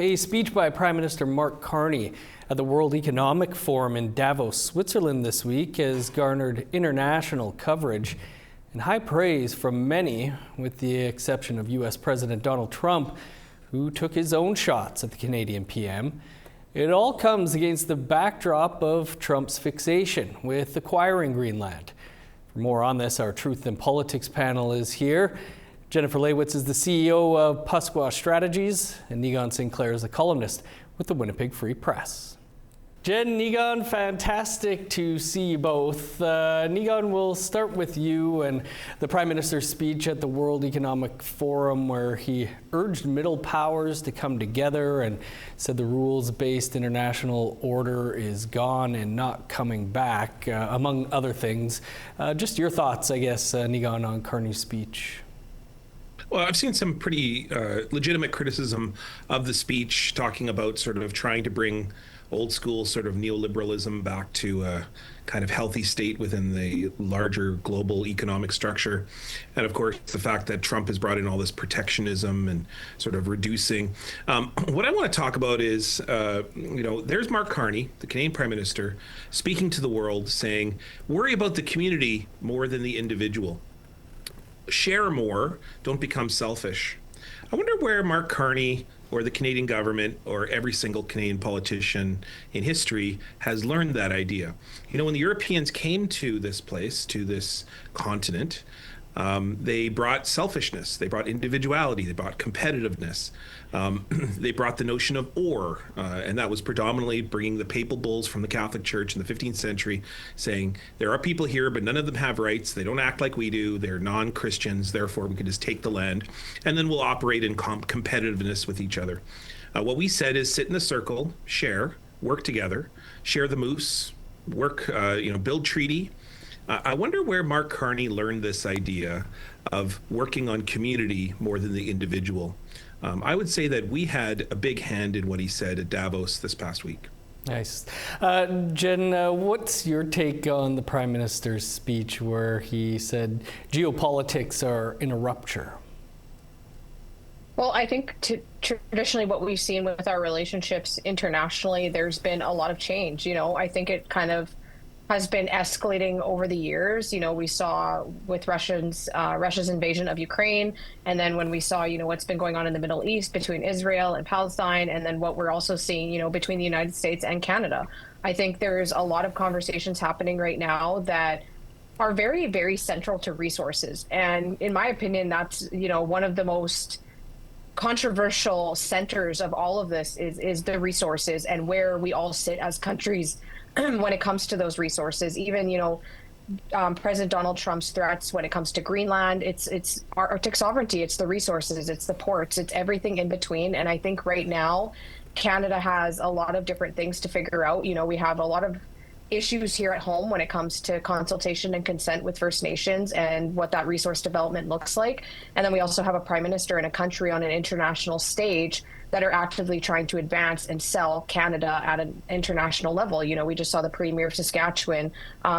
A speech by Prime Minister Mark Carney at the World Economic Forum in Davos, Switzerland this week has garnered international coverage and high praise from many, with the exception of U.S. President Donald Trump, who took his own shots at the Canadian PM. It all comes against the backdrop of Trump's fixation with acquiring Greenland. For more on this, our Truth in Politics panel is here. Jennifer Laewetz is the CEO of Paskwâw Strategies, and Niigaan Sinclair is a columnist with the Winnipeg Free Press. Jen, Niigaan, fantastic to see you both. Niigaan, we'll start with you and the Prime Minister's speech at the World Economic Forum, where he urged middle powers to come together and said the rules-based international order is gone and not coming back, among other things. Just your thoughts, I guess, Niigaan, on Carney's speech. Well, I've seen some pretty legitimate criticism of the speech, talking about sort of trying to bring old school sort of neoliberalism back to a kind of healthy state within the larger global economic structure. And of course, the fact that Trump has brought in all this protectionism and sort of reducing. What I want to talk about is, there's Mark Carney, the Canadian Prime Minister, speaking to the world saying, worry about the community more than the individual. Share more, don't become selfish. I wonder where Mark Carney or the Canadian government or every single Canadian politician in history has learned that idea. You know, when the Europeans came to this place, to this continent, they brought selfishness, they brought individuality, they brought competitiveness. They brought the notion of ore, and that was predominantly bringing the papal bulls from the Catholic Church in the 15th century, saying there are people here, but none of them have rights. They don't act like we do. They're non-Christians. Therefore, we can just take the land, and then we'll operate in competitiveness with each other. What we said is sit in a circle, share, work together, share the moose, work, build treaty. I wonder where Mark Carney learned this idea of working on community more than the individual. I would say that we had a big hand in what he said at Davos this past week. Nice. Jen, what's your take on the Prime Minister's speech where he said geopolitics are in a rupture? Well, I think traditionally what we've seen with our relationships internationally, there's been a lot of change. I think it kind of has been escalating over the years. We saw with Russia's invasion of Ukraine, and then when we saw, what's been going on in the Middle East between Israel and Palestine, and then what we're also seeing, between the United States and Canada. I think there's a lot of conversations happening right now that are very, very central to resources. And in my opinion, that's, one of the most controversial centers of all of this is the resources and where we all sit as countries when it comes to those resources. Even, President Donald Trump's threats when it comes to Greenland, it's Arctic sovereignty, it's the resources, it's the ports, it's everything in between. And I think right now, Canada has a lot of different things to figure out. We have a lot of issues here at home when it comes to consultation and consent with First Nations and what that resource development looks like. And then we also have a prime minister in a country on an international stage that are actively trying to advance and sell Canada at an international level. We just saw the Premier of Saskatchewan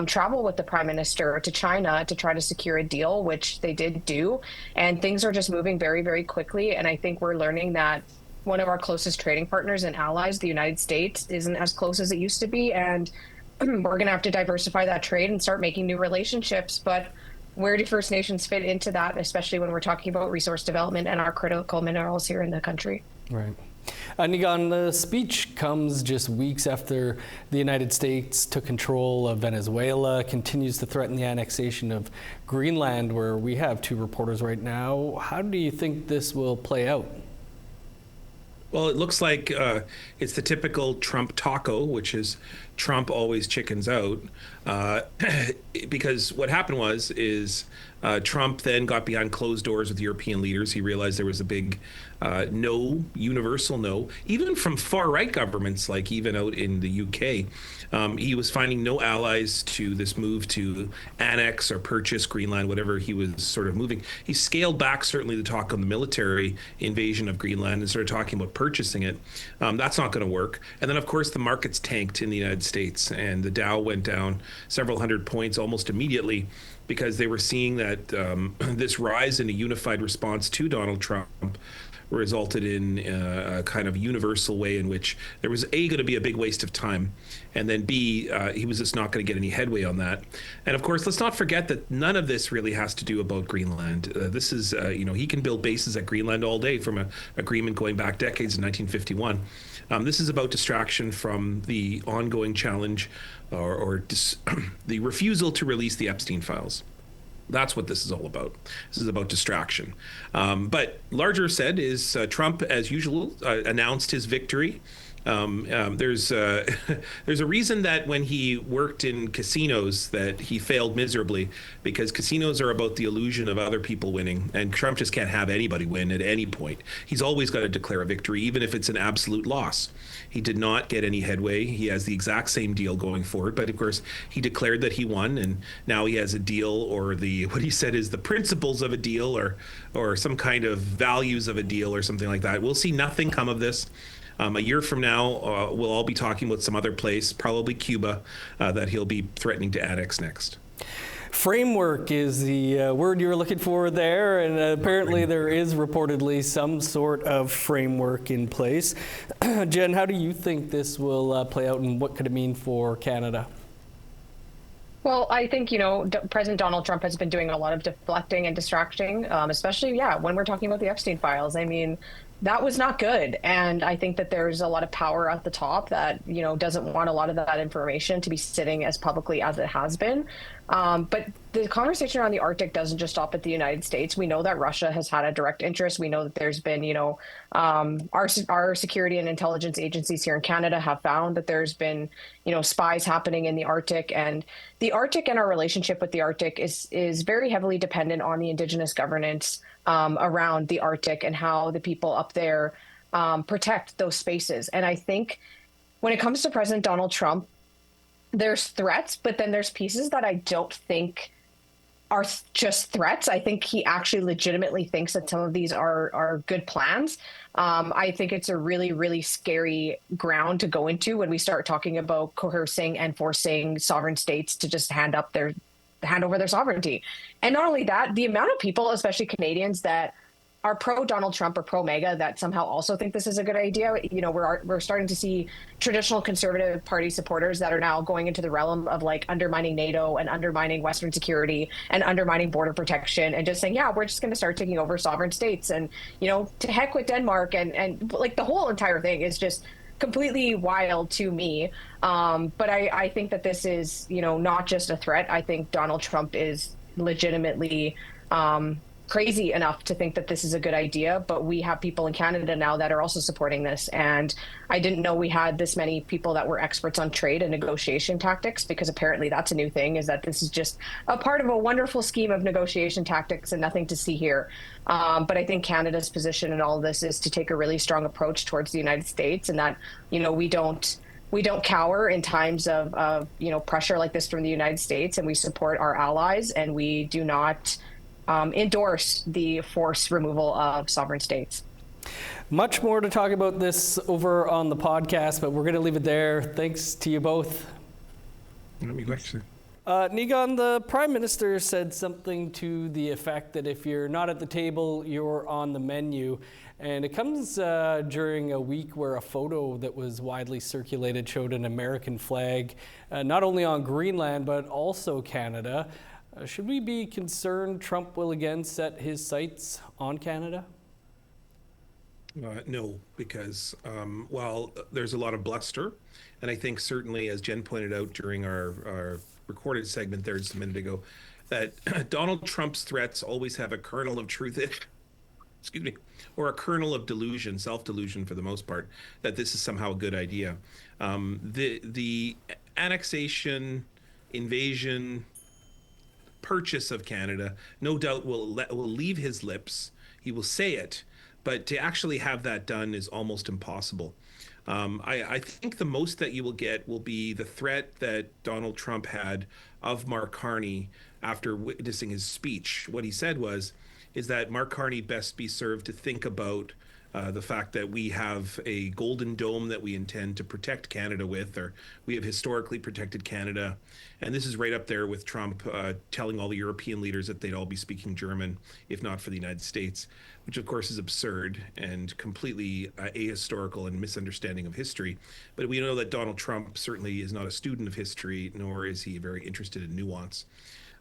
travel with the Prime Minister to China to try to secure a deal, which they did do. And things are just moving very, very quickly. And I think we're learning that one of our closest trading partners and allies, the United States, isn't as close as it used to be. And we're going to have to diversify that trade and start making new relationships. But where do First Nations fit into that, especially when we're talking about resource development and our critical minerals here in the country? Right. Niigaan, the speech comes just weeks after the United States took control of Venezuela, continues to threaten the annexation of Greenland, where we have two reporters right now. How do you think this will play out? Well, it looks like it's the typical Trump taco, which is Trump always chickens out, because what happened is Trump then got behind closed doors with European leaders. He realized there was a big no, universal no, even from far-right governments, like even out in the UK. He was finding no allies to this move to annex or purchase Greenland, whatever he was sort of moving. He scaled back certainly the talk on the military invasion of Greenland and started talking about purchasing it. That's not going to work. And then, of course, the markets tanked in the United States, and the Dow went down several hundred points almost immediately because they were seeing that this rise in a unified response to Donald Trump resulted in a kind of universal way in which there was going to be a big waste of time, and then B, he was just not going to get any headway on that. And of course, let's not forget that none of this really has to do about Greenland. This is, he can build bases at Greenland all day from an agreement going back decades in 1951. This is about distraction from the ongoing challenge or the refusal to release the Epstein files. That's what this is all about. This is about distraction. But larger said is Trump, as usual, announced his victory. There's a reason that when he worked in casinos that he failed miserably, because casinos are about the illusion of other people winning, and Trump just can't have anybody win at any point. He's always got to declare a victory, even if it's an absolute loss. He did not get any headway. He has the exact same deal going forward, but of course he declared that he won, and now he has a deal, or what he said is the principles of a deal, or some kind of values of a deal, or something like that. We'll see nothing come of this. A year from now, we'll all be talking about some other place, probably Cuba, that he'll be threatening to annex next. Framework is the word you were looking for there, and apparently there is reportedly some sort of framework in place. Jen, how do you think this will play out, and what could it mean for Canada? Well, I think, President Donald Trump has been doing a lot of deflecting and distracting, especially, when we're talking about the Epstein files. I mean, that was not good. And I think that there's a lot of power at the top that, doesn't want a lot of that information to be sitting as publicly as it has been. But the conversation around the Arctic doesn't just stop at the United States. We know that Russia has had a direct interest. We know that there's been, our security and intelligence agencies here in Canada have found that there's been, spies happening in the Arctic. And the Arctic and our relationship with the Arctic is very heavily dependent on the Indigenous governance around the Arctic and how the people up there protect those spaces. And I think when it comes to President Donald Trump, there's threats, but then there's pieces that I don't think are just threats. I think he actually legitimately thinks that some of these are good plans. I think it's a really, really scary ground to go into when we start talking about coercing and forcing sovereign states to just hand over their sovereignty. And not only that, the amount of people, especially Canadians, that are pro Donald Trump or pro MAGA that somehow also think this is a good idea. We're starting to see traditional Conservative Party supporters that are now going into the realm of like undermining NATO and undermining Western security and undermining border protection and just saying, we're just going to start taking over sovereign states and, to heck with Denmark and like the whole entire thing is just completely wild to me. But I think that this is, not just a threat. I think Donald Trump is legitimately crazy enough to think that this is a good idea, but we have people in Canada now that are also supporting this. And I didn't know we had this many people that were experts on trade and negotiation tactics, because apparently that's a new thing, is that this is just a part of a wonderful scheme of negotiation tactics and nothing to see here. But I think Canada's position in all of this is to take a really strong approach towards the United States, and that, we don't cower in times of pressure like this from the United States, and we support our allies, and we do not endorse the forced removal of sovereign states. Much more to talk about this over on the podcast, but we're going to leave it there. Thanks to you both. Niigaan, the Prime Minister said something to the effect that if you're not at the table, you're on the menu. And it comes during a week where a photo that was widely circulated showed an American flag, not only on Greenland, but also Canada. Should we be concerned Trump will again set his sights on Canada? No, because while there's a lot of bluster, and I think certainly, as Jen pointed out during our recorded segment there just a minute ago, that Donald Trump's threats always have a kernel of truth in it, excuse me, or a kernel of delusion, self-delusion for the most part, that this is somehow a good idea. The annexation, invasion, purchase of Canada, no doubt will leave his lips. He will say it, but to actually have that done is almost impossible. I think the most that you will get will be the threat that Donald Trump had of Mark Carney after witnessing his speech. What he said is that Mark Carney best be served to think about the fact that we have a golden dome that we intend to protect Canada with, or we have historically protected Canada. And this is right up there with Trump telling all the European leaders that they'd all be speaking German, if not for the United States, which of course is absurd and completely ahistorical and misunderstanding of history. But we know that Donald Trump certainly is not a student of history, nor is he very interested in nuance.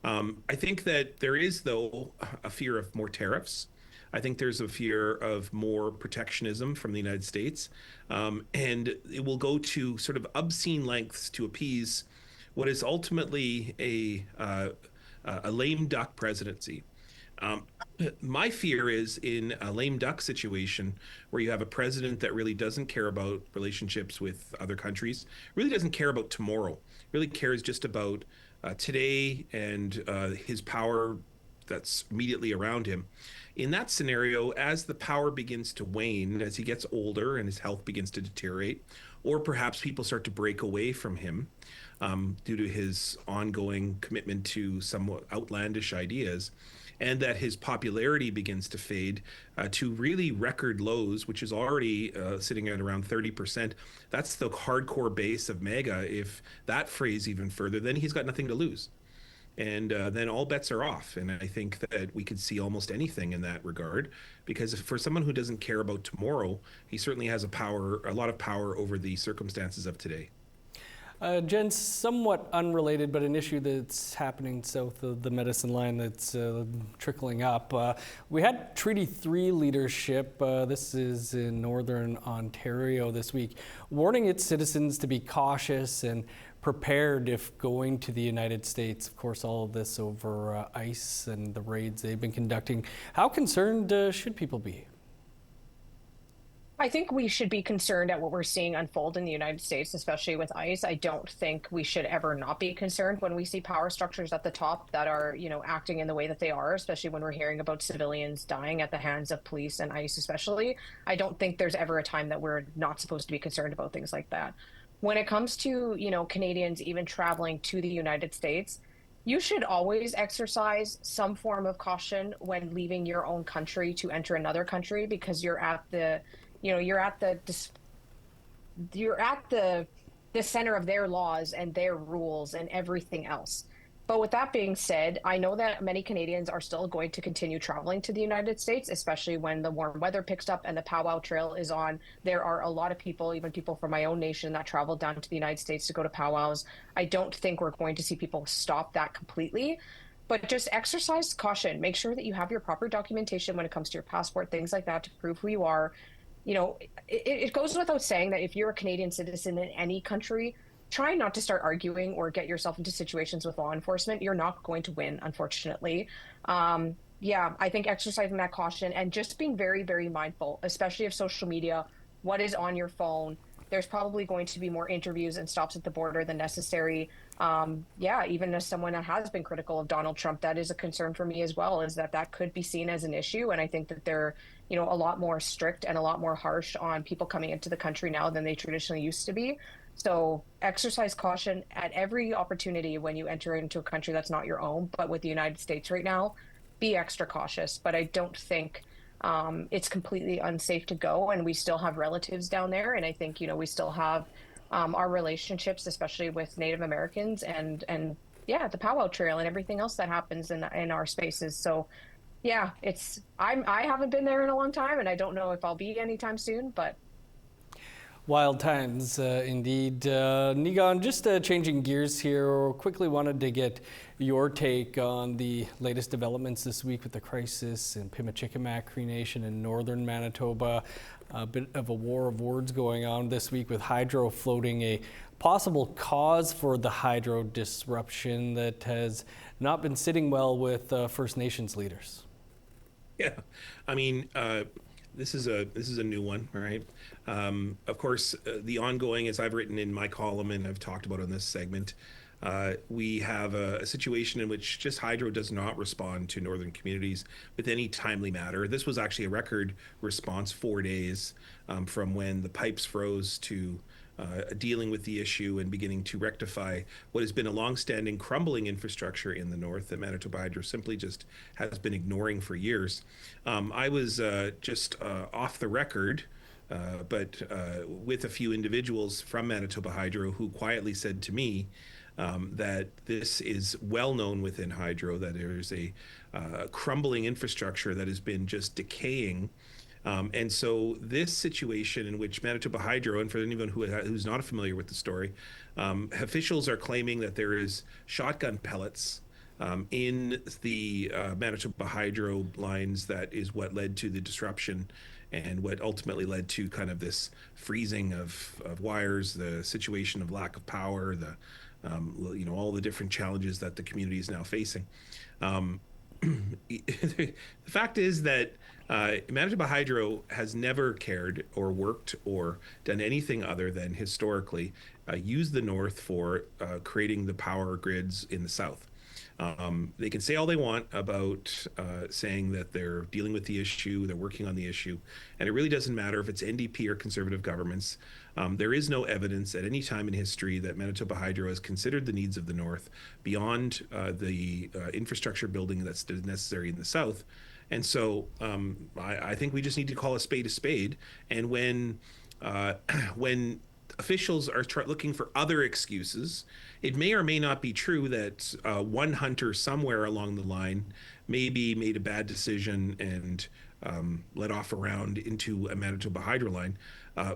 I think that there is, though, a fear of more tariffs. I think there's a fear of more protectionism from the United States, and it will go to sort of obscene lengths to appease what is ultimately a lame duck presidency. My fear is in a lame duck situation where you have a president that really doesn't care about relationships with other countries, really doesn't care about tomorrow, really cares just about today and his power that's immediately around him. In that scenario, as the power begins to wane, as he gets older and his health begins to deteriorate, or perhaps people start to break away from him due to his ongoing commitment to somewhat outlandish ideas, and that his popularity begins to fade to really record lows, which is already sitting at around 30%. That's the hardcore base of MAGA. If that frays even further, then he's got nothing to lose. And then all bets are off. And I think that we could see almost anything in that regard, because for someone who doesn't care about tomorrow, he certainly has a lot of power over the circumstances of today. Jen, somewhat unrelated, but an issue that's happening south of the medicine line that's trickling up. We had Treaty 3 leadership, this is in Northern Ontario this week, warning its citizens to be cautious and prepared if going to the United States. Of course, all of this over ICE and the raids they've been conducting. How concerned should people be? I think we should be concerned at what we're seeing unfold in the United States, especially with ICE. I don't think we should ever not be concerned when we see power structures at the top that are, acting in the way that they are, especially when we're hearing about civilians dying at the hands of police and ICE especially. I don't think there's ever a time that we're not supposed to be concerned about things like that. When it comes to, Canadians even traveling to the United States, you should always exercise some form of caution when leaving your own country to enter another country, because you're at the center of their laws and their rules and everything else. But with that being said, I know that many Canadians are still going to continue traveling to the United States, especially when the warm weather picks up and the Paskwâw Trail is on. There are a lot of people, even people from my own nation, that travel down to the United States to go to powwows. I don't think we're going to see people stop that completely, but just exercise caution. Make sure that you have your proper documentation when it comes to your passport, things like that, to prove who you are. It goes without saying that if you're a Canadian citizen in any country, try not to start arguing or get yourself into situations with law enforcement. You're not going to win, unfortunately. I think exercising that caution and just being very, very mindful, especially of social media, what is on your phone. There's probably going to be more interviews and stops at the border than necessary. Even as someone that has been critical of Donald Trump, that is a concern for me as well, is that could be seen as an issue. And I think that they're, a lot more strict and a lot more harsh on people coming into the country now than they traditionally used to be. So exercise caution at every opportunity when you enter into a country that's not your own. But with the United States right now, be extra cautious. But I don't think it's completely unsafe to go. And we still have relatives down there. And I think, we still have our relationships, especially with Native Americans and the Paskwâw Trail and everything else that happens in our spaces. So I haven't been there in a long time, and I don't know if I'll be anytime soon, but wild times, indeed. Niigaan, just changing gears here, quickly wanted to get your take on the latest developments this week with the crisis in Pimicikamak Cree Nation in northern Manitoba. A bit of a war of words going on this week with hydro floating a possible cause for the hydro disruption that has not been sitting well with First Nations leaders. Yeah, I mean, this is a new one, right? Of course, the ongoing, as I've written in my column and I've talked about on this segment, we have a situation in which just hydro does not respond to northern communities with any timely matter. This was actually a record response, 4 days from when the pipes froze to dealing with the issue and beginning to rectify what has been a longstanding crumbling infrastructure in the north that Manitoba Hydro simply just has been ignoring for years. I was just off the record, but with a few individuals from Manitoba Hydro who quietly said to me that this is well known within Hydro, that there's a crumbling infrastructure that has been just decaying. And so this situation in which Manitoba Hydro, and for anyone who's not familiar with the story, officials are claiming that there is shotgun pellets in the Manitoba Hydro lines that is what led to the disruption and what ultimately led to kind of this freezing of wires, the situation of lack of power, the all the different challenges that the community is now facing. The fact is that Manitoba Hydro has never cared or worked or done anything other than historically use the north for creating the power grids in the south. They can say all they want about saying that they're dealing with the issue, they're working on the issue, and it really doesn't matter if it's NDP or Conservative governments. There is no evidence at any time in history that Manitoba Hydro has considered the needs of the north beyond the infrastructure building that's necessary in the south. And so I think we just need to call a spade, and when officials are looking for other excuses, it may or may not be true that one hunter somewhere along the line maybe made a bad decision and let off a round into a Manitoba Hydro line.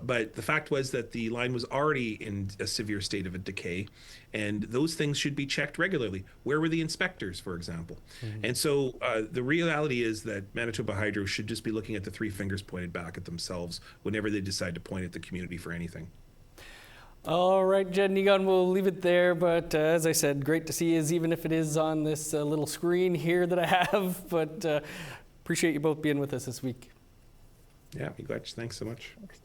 But the fact was that the line was already in a severe state of a decay, and those things should be checked regularly. Where were the inspectors, for example? Mm-hmm. And so the reality is that Manitoba Hydro should just be looking at the three fingers pointed back at themselves whenever they decide to point at the community for anything. All right, Jen Niigaan, we'll leave it there. But as I said, great to see you, even if it is on this little screen here that I have. But appreciate you both being with us this week. Yeah, be glad. Thanks so much. Thanks.